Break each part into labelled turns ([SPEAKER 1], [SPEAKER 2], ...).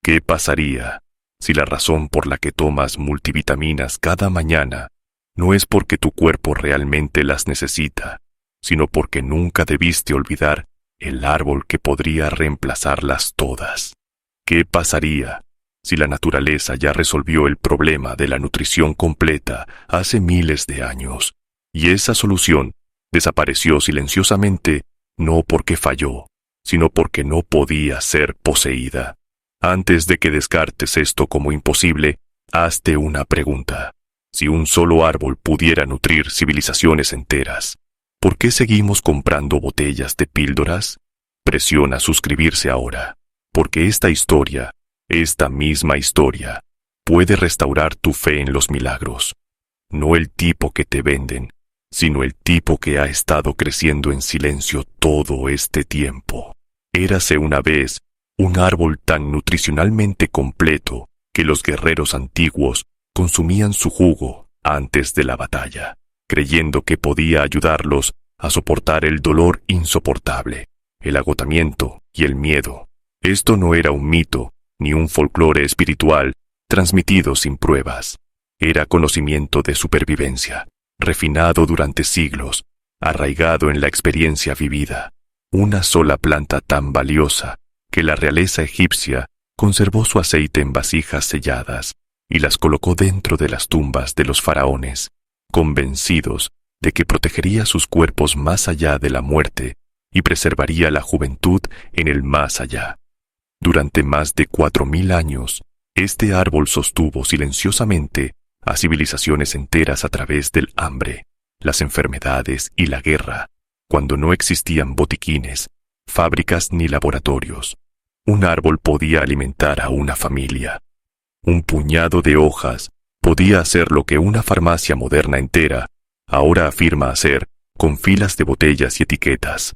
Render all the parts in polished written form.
[SPEAKER 1] ¿Qué pasaría si la razón por la que tomas multivitaminas cada mañana no es porque tu cuerpo realmente las necesita, sino porque nunca debiste olvidar el árbol que podría reemplazarlas todas? ¿Qué pasaría si la naturaleza ya resolvió el problema de la nutrición completa hace miles de años, y esa solución desapareció silenciosamente no porque falló, sino porque no podía ser poseída? Antes de que descartes esto como imposible, hazte una pregunta. Si un solo árbol pudiera nutrir civilizaciones enteras, ¿por qué seguimos comprando botellas de píldoras? Presiona suscribirse ahora, porque esta historia, esta misma historia, puede restaurar tu fe en los milagros. No el tipo que te venden, sino el tipo que ha estado creciendo en silencio todo este tiempo. Érase una vez un árbol tan nutricionalmente completo que los guerreros antiguos consumían su jugo antes de la batalla, creyendo que podía ayudarlos a soportar el dolor insoportable, el agotamiento y el miedo. Esto no era un mito ni un folclore espiritual transmitido sin pruebas. Era conocimiento de supervivencia, refinado durante siglos, arraigado en la experiencia vivida. Una sola planta tan valiosa que la realeza egipcia conservó su aceite en vasijas selladas y las colocó dentro de las tumbas de los faraones, convencidos de que protegería sus cuerpos más allá de la muerte y preservaría la juventud en el más allá. Durante más de 4000 años, este árbol sostuvo silenciosamente a civilizaciones enteras a través del hambre, las enfermedades y la guerra, cuando no existían botiquines, fábricas ni laboratorios. Un árbol podía alimentar a una familia. Un puñado de hojas podía hacer lo que una farmacia moderna entera ahora afirma hacer con filas de botellas y etiquetas.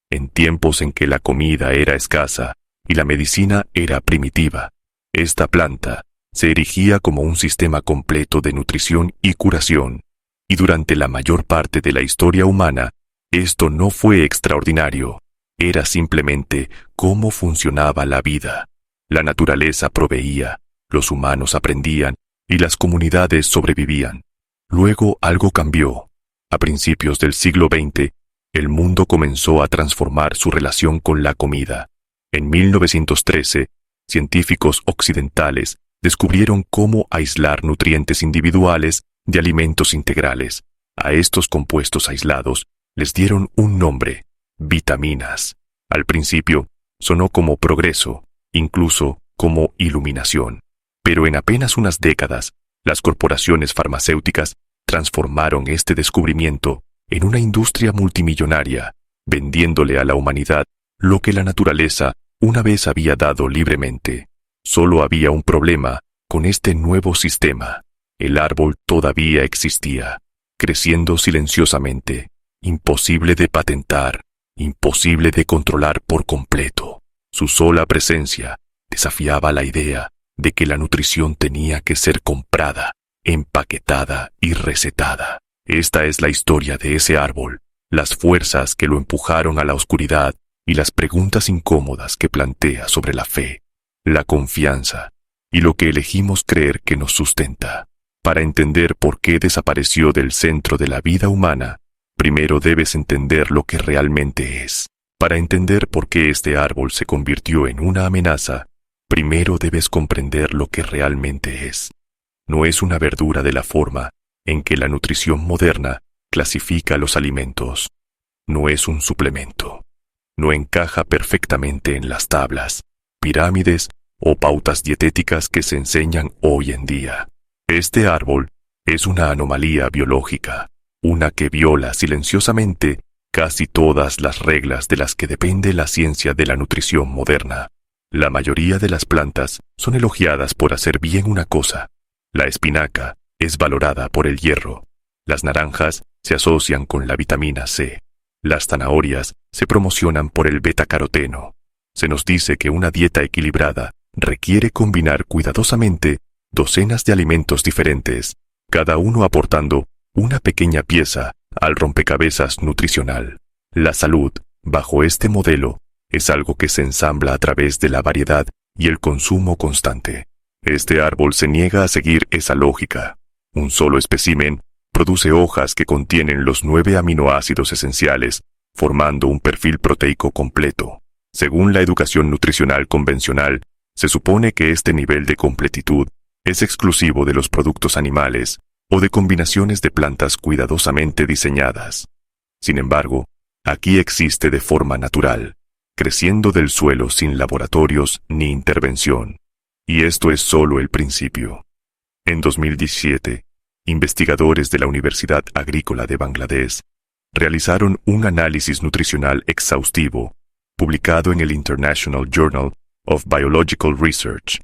[SPEAKER 1] En tiempos en que la comida era escasa y la medicina era primitiva, esta planta se erigía como un sistema completo de nutrición y curación, y durante la mayor parte de la historia humana, esto no fue extraordinario. Era simplemente cómo funcionaba la vida. La naturaleza proveía, los humanos aprendían y las comunidades sobrevivían. Luego algo cambió. A principios del siglo XX, el mundo comenzó a transformar su relación con la comida. En 1913, científicos occidentales descubrieron cómo aislar nutrientes individuales de alimentos integrales. A estos compuestos aislados les dieron un nombre: vitaminas. Al principio, sonó como progreso, incluso como iluminación. Pero en apenas unas décadas, las corporaciones farmacéuticas transformaron este descubrimiento en una industria multimillonaria, vendiéndole a la humanidad lo que la naturaleza una vez había dado libremente. Solo había un problema con este nuevo sistema. El árbol todavía existía, creciendo silenciosamente, imposible de patentar, imposible de controlar por completo. Su sola presencia desafiaba la idea de que la nutrición tenía que ser comprada, empaquetada y recetada. Esta es la historia de ese árbol, las fuerzas que lo empujaron a la oscuridad y las preguntas incómodas que plantea sobre la fe, la confianza y lo que elegimos creer que nos sustenta. Para entender por qué desapareció del centro de la vida humana, primero debes entender lo que realmente es. Para entender por qué este árbol se convirtió en una amenaza, primero debes comprender lo que realmente es. No es una verdura de la forma en que la nutrición moderna clasifica los alimentos. No es un suplemento. No encaja perfectamente en las tablas, pirámides o pautas dietéticas que se enseñan hoy en día. Este árbol es una anomalía biológica, una que viola silenciosamente casi todas las reglas de las que depende la ciencia de la nutrición moderna. La mayoría de las plantas son elogiadas por hacer bien una cosa. La espinaca es valorada por el hierro. Las naranjas se asocian con la vitamina C. Las zanahorias se promocionan por el betacaroteno. Se nos dice que una dieta equilibrada requiere combinar cuidadosamente docenas de alimentos diferentes, cada uno aportando una pequeña pieza al rompecabezas nutricional. La salud, bajo este modelo, es algo que se ensambla a través de la variedad y el consumo constante. Este árbol se niega a seguir esa lógica. Un solo espécimen produce hojas que contienen los 9 aminoácidos esenciales, formando un perfil proteico completo. Según la educación nutricional convencional, se supone que este nivel de completitud es exclusivo de los productos animales o de combinaciones de plantas cuidadosamente diseñadas. Sin embargo, aquí existe de forma natural, creciendo del suelo sin laboratorios ni intervención. Y esto es solo el principio. En 2017, investigadores de la Universidad Agrícola de Bangladesh realizaron un análisis nutricional exhaustivo, publicado en el International Journal of Biological Research.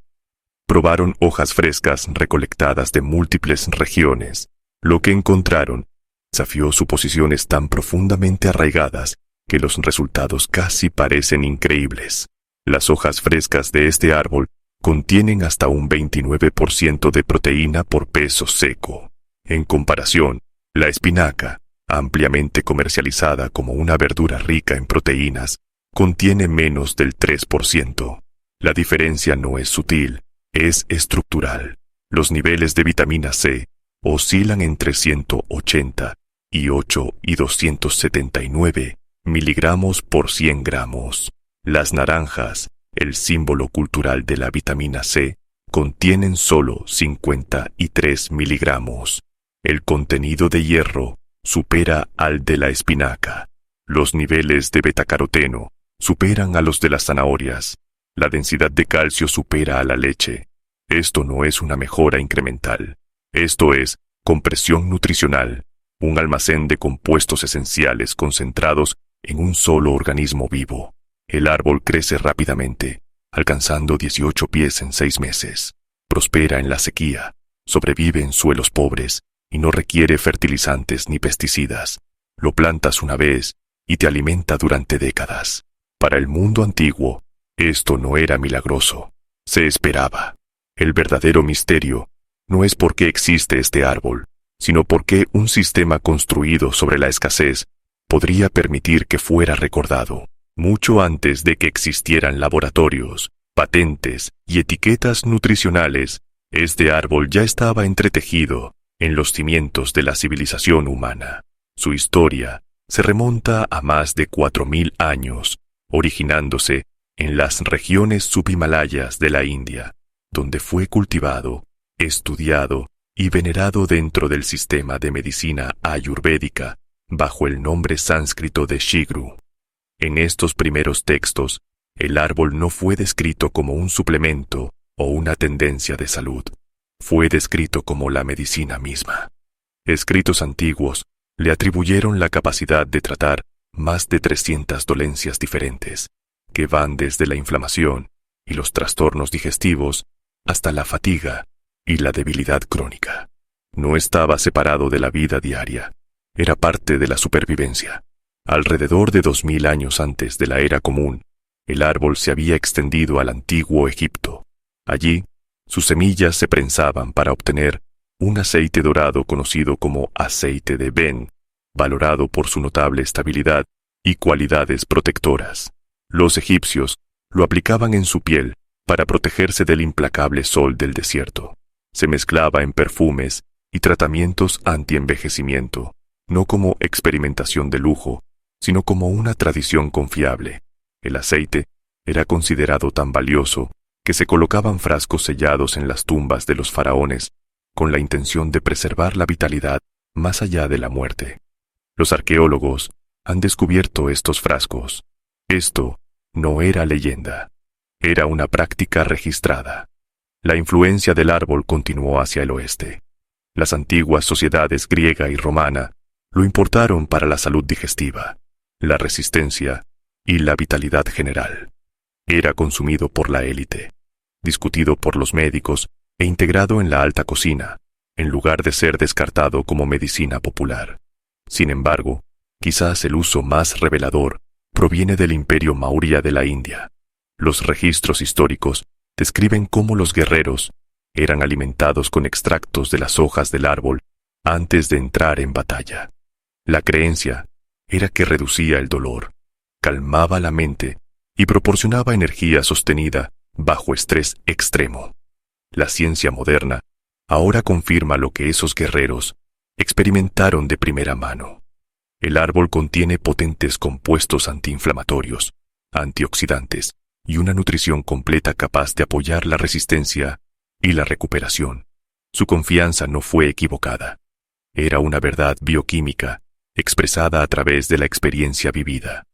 [SPEAKER 1] Probaron hojas frescas recolectadas de múltiples regiones. Lo que encontraron desafió suposiciones tan profundamente arraigadas que los resultados casi parecen increíbles. Las hojas frescas de este árbol contienen hasta un 29% de proteína por peso seco. En comparación, la espinaca, ampliamente comercializada como una verdura rica en proteínas, contiene menos del 3%. La diferencia no es sutil, es estructural. Los niveles de vitamina C oscilan entre 188 y 279 miligramos por 100 gramos. Las naranjas, el símbolo cultural de la vitamina C, contienen solo 53 miligramos. El contenido de hierro supera al de la espinaca. Los niveles de betacaroteno superan a los de las zanahorias. La densidad de calcio supera a la leche. Esto no es una mejora incremental. Esto es compresión nutricional, un almacén de compuestos esenciales concentrados en un solo organismo vivo. El árbol crece rápidamente, alcanzando 18 pies en 6 meses. Prospera en la sequía, sobrevive en suelos pobres y no requiere fertilizantes ni pesticidas. Lo plantas una vez y te alimenta durante décadas. Para el mundo antiguo, esto no era milagroso. Se esperaba. El verdadero misterio no es por qué existe este árbol, sino por qué un sistema construido sobre la escasez podría permitir que fuera recordado. Mucho antes de que existieran laboratorios, patentes y etiquetas nutricionales, este árbol ya estaba entretejido en los cimientos de la civilización humana. Su historia se remonta a más de 4000 años, originándose en las regiones subhimalayas de la India, donde fue cultivado, estudiado y venerado dentro del sistema de medicina ayurvédica bajo el nombre sánscrito de Shigru. En estos primeros textos, el árbol no fue descrito como un suplemento o una tendencia de salud. Fue descrito como la medicina misma. Escritos antiguos le atribuyeron la capacidad de tratar más de 300 dolencias diferentes, que van desde la inflamación y los trastornos digestivos hasta la fatiga y la debilidad crónica. No estaba separado de la vida diaria, era parte de la supervivencia. Alrededor de 2000 años antes de la era común, el árbol se había extendido al antiguo Egipto. Allí, sus semillas se prensaban para obtener un aceite dorado conocido como aceite de Ben, valorado por su notable estabilidad y cualidades protectoras. Los egipcios lo aplicaban en su piel para protegerse del implacable sol del desierto. Se mezclaba en perfumes y tratamientos anti-envejecimiento, no como experimentación de lujo, sino como una tradición confiable. El aceite era considerado tan valioso que se colocaban frascos sellados en las tumbas de los faraones con la intención de preservar la vitalidad más allá de la muerte. Los arqueólogos han descubierto estos frascos. Esto no era leyenda, era una práctica registrada. La influencia del árbol continuó hacia el oeste. Las antiguas sociedades griega y romana lo importaron para la salud digestiva, la resistencia y la vitalidad general. Era consumido por la élite, discutido por los médicos e integrado en la alta cocina, en lugar de ser descartado como medicina popular. Sin embargo, quizás el uso más revelador proviene del imperio Maurya de la India. Los registros históricos describen cómo los guerreros eran alimentados con extractos de las hojas del árbol antes de entrar en batalla. La creencia era que reducía el dolor, calmaba la mente y proporcionaba energía sostenida bajo estrés extremo. La ciencia moderna ahora confirma lo que esos guerreros experimentaron de primera mano. El árbol contiene potentes compuestos antiinflamatorios, antioxidantes y una nutrición completa capaz de apoyar la resistencia y la recuperación. Su confianza no fue equivocada. Era una verdad bioquímica expresada a través de la experiencia vivida.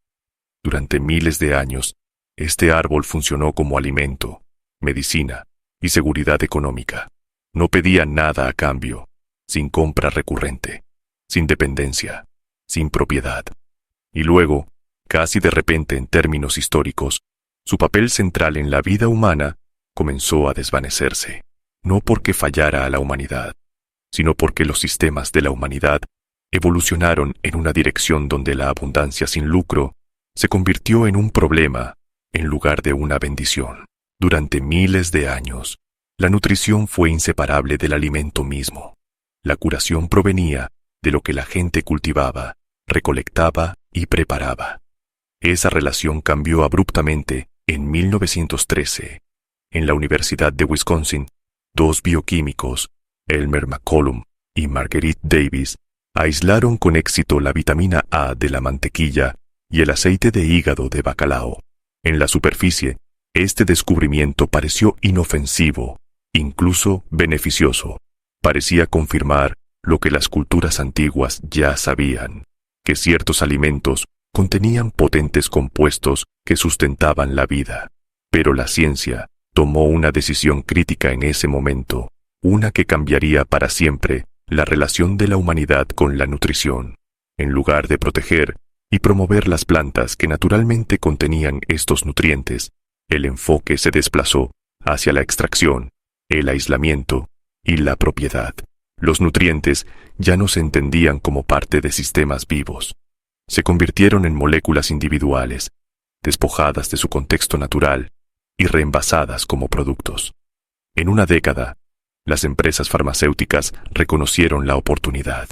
[SPEAKER 1] Durante miles de años, este árbol funcionó como alimento, medicina y seguridad económica. No pedía nada a cambio, sin compra recurrente, sin dependencia, sin propiedad. Y luego, casi de repente en términos históricos, su papel central en la vida humana comenzó a desvanecerse, no porque fallara a la humanidad, sino porque los sistemas de la humanidad evolucionaron en una dirección donde la abundancia sin lucro se convirtió en un problema en lugar de una bendición. Durante miles de años, la nutrición fue inseparable del alimento mismo. La curación provenía de lo que la gente cultivaba, recolectaba y preparaba. Esa relación cambió abruptamente en 1913. En la Universidad de Wisconsin, dos bioquímicos, Elmer McCollum y Marguerite Davis, aislaron con éxito la vitamina A de la mantequilla y el aceite de hígado de bacalao. En la superficie, este descubrimiento pareció inofensivo, incluso beneficioso. Parecía confirmar lo que las culturas antiguas ya sabían, que ciertos alimentos contenían potentes compuestos que sustentaban la vida. Pero la ciencia tomó una decisión crítica en ese momento, una que cambiaría para siempre la relación de la humanidad con la nutrición. En lugar de proteger y promover las plantas que naturalmente contenían estos nutrientes, el enfoque se desplazó hacia la extracción, el aislamiento y la propiedad. Los nutrientes ya no se entendían como parte de sistemas vivos. Se convirtieron en moléculas individuales, despojadas de su contexto natural y reenvasadas como productos. En una década, las empresas farmacéuticas reconocieron la oportunidad.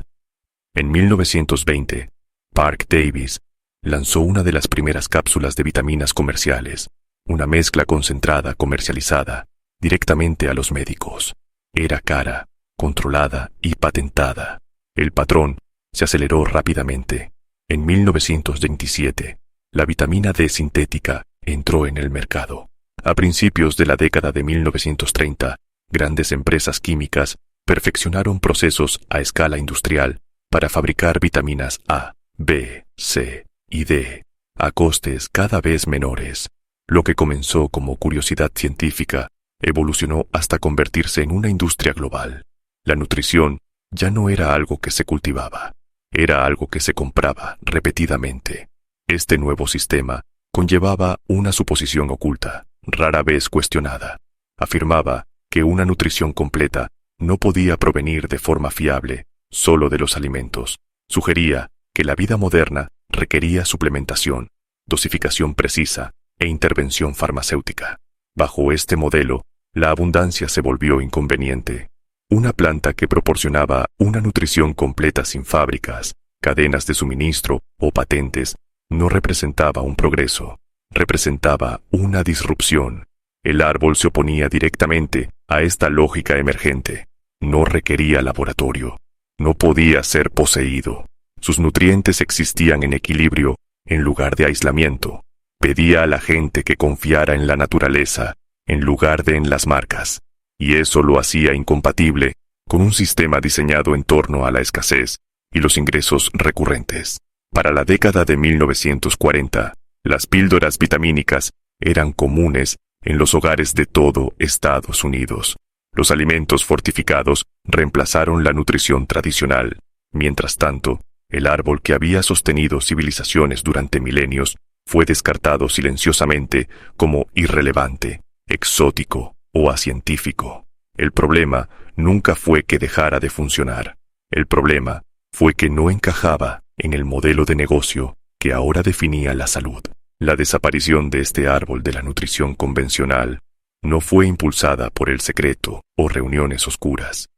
[SPEAKER 1] En 1920, Parke Davis lanzó una de las primeras cápsulas de vitaminas comerciales, una mezcla concentrada comercializada directamente a los médicos. Era cara, controlada y patentada. El patrón se aceleró rápidamente. En 1927, la vitamina D sintética entró en el mercado. A principios de la década de 1930, grandes empresas químicas perfeccionaron procesos a escala industrial para fabricar vitaminas A, B, C y D, a costes cada vez menores. Lo que comenzó como curiosidad científica evolucionó hasta convertirse en una industria global. La nutrición ya no era algo que se cultivaba, era algo que se compraba repetidamente. Este nuevo sistema conllevaba una suposición oculta, rara vez cuestionada. Afirmaba que una nutrición completa no podía provenir de forma fiable solo de los alimentos. Sugería que la vida moderna requería suplementación, dosificación precisa e intervención farmacéutica. Bajo este modelo, la abundancia se volvió inconveniente. Una planta que proporcionaba una nutrición completa sin fábricas, cadenas de suministro o patentes no representaba un progreso, representaba una disrupción. El árbol se oponía directamente a esta lógica emergente. No requería laboratorio, no podía ser poseído. Sus nutrientes existían en equilibrio en lugar de aislamiento. Pedía a la gente que confiara en la naturaleza en lugar de en las marcas, y eso lo hacía incompatible con un sistema diseñado en torno a la escasez y los ingresos recurrentes. Para la década de 1940, las píldoras vitamínicas eran comunes en los hogares de todo Estados Unidos. Los alimentos fortificados reemplazaron la nutrición tradicional. Mientras tanto, el árbol que había sostenido civilizaciones durante milenios fue descartado silenciosamente como irrelevante, exótico o acientífico. El problema nunca fue que dejara de funcionar. El problema fue que no encajaba en el modelo de negocio que ahora definía la salud. La desaparición de este árbol de la nutrición convencional no fue impulsada por el secreto o reuniones oscuras.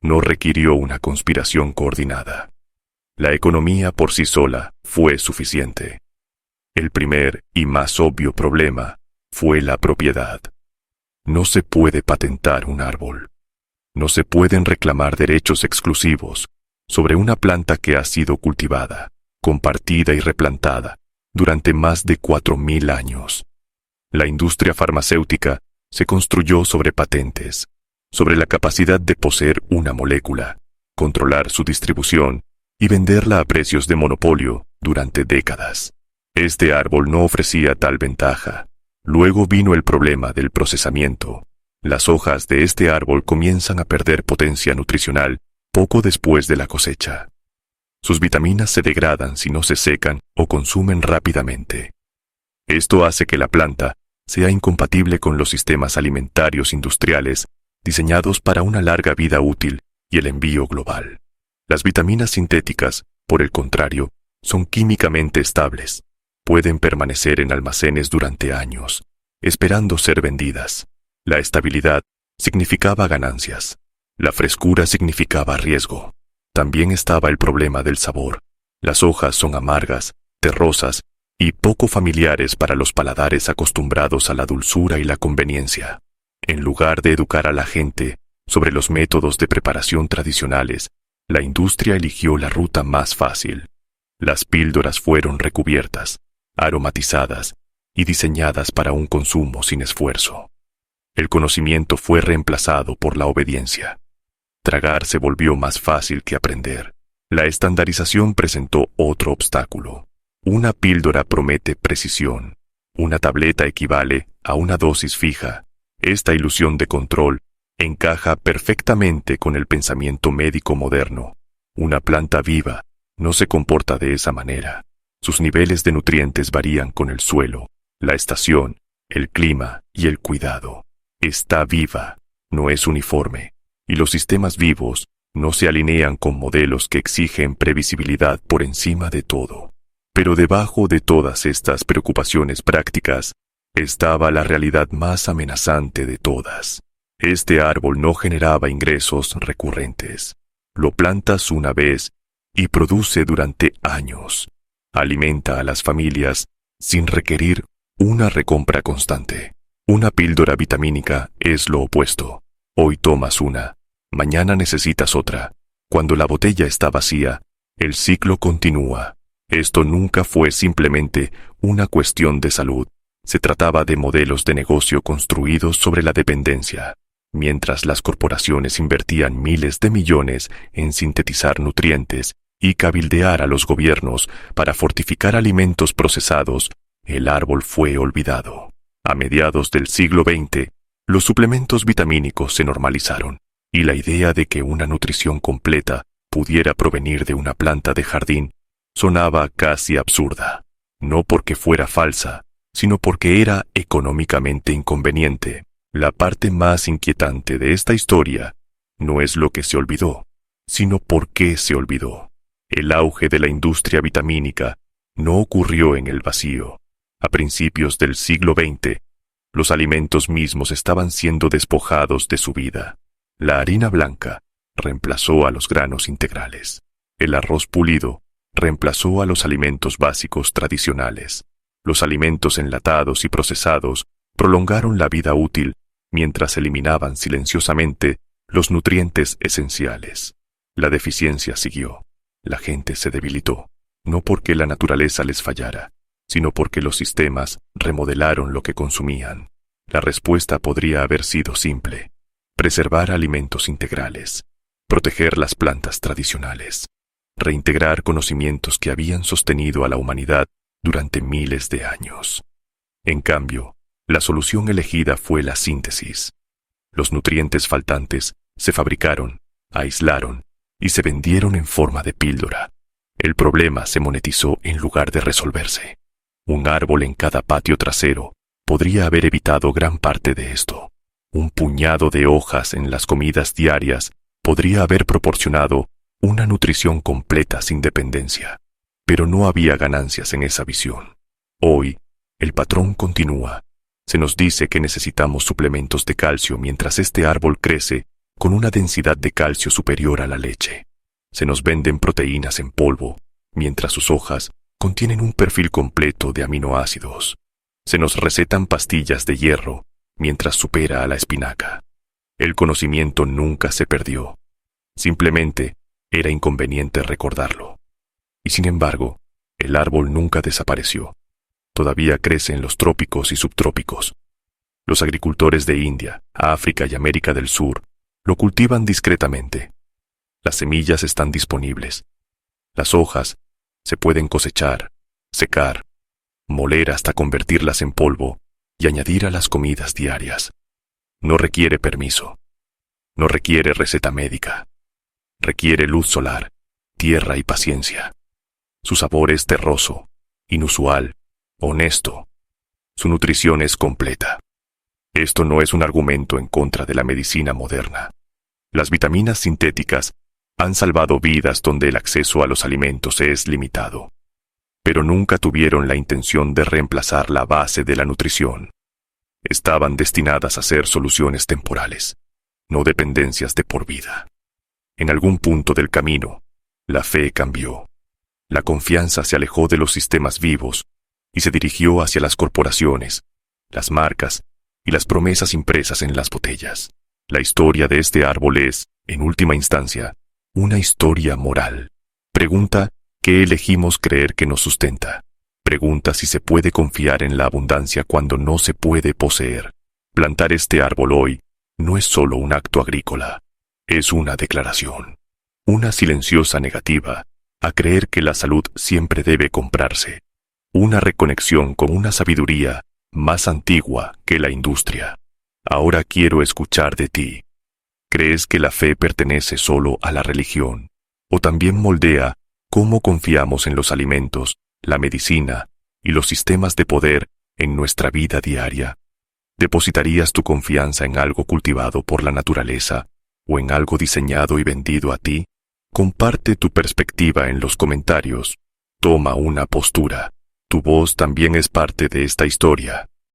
[SPEAKER 1] No requirió una conspiración coordinada. La economía por sí sola fue suficiente. El primer y más obvio problema fue la propiedad. No se puede patentar un árbol. No se pueden reclamar derechos exclusivos sobre una planta que ha sido cultivada, compartida y replantada durante más de 4000 años. La industria farmacéutica se construyó sobre patentes, sobre la capacidad de poseer una molécula, controlar su distribución y venderla a precios de monopolio durante décadas. Este árbol no ofrecía tal ventaja. Luego vino el problema del procesamiento. Las hojas de este árbol comienzan a perder potencia nutricional poco después de la cosecha. Sus vitaminas se degradan si no se secan o consumen rápidamente. Esto hace que la planta sea incompatible con los sistemas alimentarios industriales diseñados para una larga vida útil y el envío global. Las vitaminas sintéticas, por el contrario, son químicamente estables. Pueden permanecer en almacenes durante años, esperando ser vendidas. La estabilidad significaba ganancias. La frescura significaba riesgo. También estaba el problema del sabor. Las hojas son amargas, terrosas y poco familiares para los paladares acostumbrados a la dulzura y la conveniencia. En lugar de educar a la gente sobre los métodos de preparación tradicionales, la industria eligió la ruta más fácil. Las píldoras fueron recubiertas, aromatizadas y diseñadas para un consumo sin esfuerzo. El conocimiento fue reemplazado por la obediencia. Tragar se volvió más fácil que aprender. La estandarización presentó otro obstáculo. Una píldora promete precisión. Una tableta equivale a una dosis fija. Esta ilusión de control encaja perfectamente con el pensamiento médico moderno. Una planta viva no se comporta de esa manera. Sus niveles de nutrientes varían con el suelo, la estación, el clima y el cuidado. Está viva, no es uniforme, y los sistemas vivos no se alinean con modelos que exigen previsibilidad por encima de todo. Pero debajo de todas estas preocupaciones prácticas estaba la realidad más amenazante de todas. Este árbol no generaba ingresos recurrentes. Lo plantas una vez y produce durante años. Alimenta a las familias sin requerir una recompra constante. Una píldora vitamínica es lo opuesto. Hoy tomas una, mañana necesitas otra. Cuando la botella está vacía, el ciclo continúa. Esto nunca fue simplemente una cuestión de salud. Se trataba de modelos de negocio construidos sobre la dependencia. Mientras las corporaciones invertían miles de millones en sintetizar nutrientes y cabildear a los gobiernos para fortificar alimentos procesados, el árbol fue olvidado. A mediados del siglo XX, los suplementos vitamínicos se normalizaron, y la idea de que una nutrición completa pudiera provenir de una planta de jardín sonaba casi absurda. No porque fuera falsa, sino porque era económicamente inconveniente. La parte más inquietante de esta historia no es lo que se olvidó, sino por qué se olvidó. El auge de la industria vitamínica no ocurrió en el vacío. A principios del siglo XX, los alimentos mismos estaban siendo despojados de su vida. La harina blanca reemplazó a los granos integrales. El arroz pulido reemplazó a los alimentos básicos tradicionales. Los alimentos enlatados y procesados prolongaron la vida útil mientras eliminaban silenciosamente los nutrientes esenciales. La deficiencia siguió. La gente se debilitó, no porque la naturaleza les fallara, sino porque los sistemas remodelaron lo que consumían. La respuesta podría haber sido simple: preservar alimentos integrales, proteger las plantas tradicionales, reintegrar conocimientos que habían sostenido a la humanidad durante miles de años. En cambio, la solución elegida fue la síntesis. Los nutrientes faltantes se fabricaron, aislaron y se vendieron en forma de píldora. El problema se monetizó en lugar de resolverse. Un árbol en cada patio trasero podría haber evitado gran parte de esto. Un puñado de hojas en las comidas diarias podría haber proporcionado una nutrición completa sin dependencia. Pero no había ganancias en esa visión. Hoy, el patrón continúa. Se nos dice que necesitamos suplementos de calcio mientras este árbol crece con una densidad de calcio superior a la leche. Se nos venden proteínas en polvo, mientras sus hojas contienen un perfil completo de aminoácidos. Se nos recetan pastillas de hierro, mientras supera a la espinaca. El conocimiento nunca se perdió. Simplemente era inconveniente recordarlo. Y sin embargo, el árbol nunca desapareció. Todavía crece en los trópicos y subtrópicos. Los agricultores de India, África y América del Sur lo cultivan discretamente. Las semillas están disponibles. Las hojas se pueden cosechar, secar, moler hasta convertirlas en polvo y añadir a las comidas diarias. No requiere permiso. No requiere receta médica. Requiere luz solar, tierra y paciencia. Su sabor es terroso, inusual, honesto. Su nutrición es completa. Esto no es un argumento en contra de la medicina moderna. Las vitaminas sintéticas han salvado vidas donde el acceso a los alimentos es limitado, pero nunca tuvieron la intención de reemplazar la base de la nutrición. Estaban destinadas a ser soluciones temporales, no dependencias de por vida. En algún punto del camino, la fe cambió. La confianza se alejó de los sistemas vivos y se dirigió hacia las corporaciones, las marcas y las promesas impresas en las botellas. La historia de este árbol es, en última instancia, una historia moral. Pregunta qué elegimos creer que nos sustenta. Pregunta si se puede confiar en la abundancia cuando no se puede poseer. Plantar este árbol hoy no es solo un acto agrícola, es una declaración. Una silenciosa negativa a creer que la salud siempre debe comprarse. Una reconexión con una sabiduría más antigua que la industria. Ahora quiero escuchar de ti. ¿Crees que la fe pertenece solo a la religión? ¿O también moldea cómo confiamos en los alimentos, la medicina y los sistemas de poder en nuestra vida diaria? ¿Depositarías tu confianza en algo cultivado por la naturaleza o en algo diseñado y vendido a ti? Comparte tu perspectiva en los comentarios. Toma una postura. Tu voz también es parte de esta historia.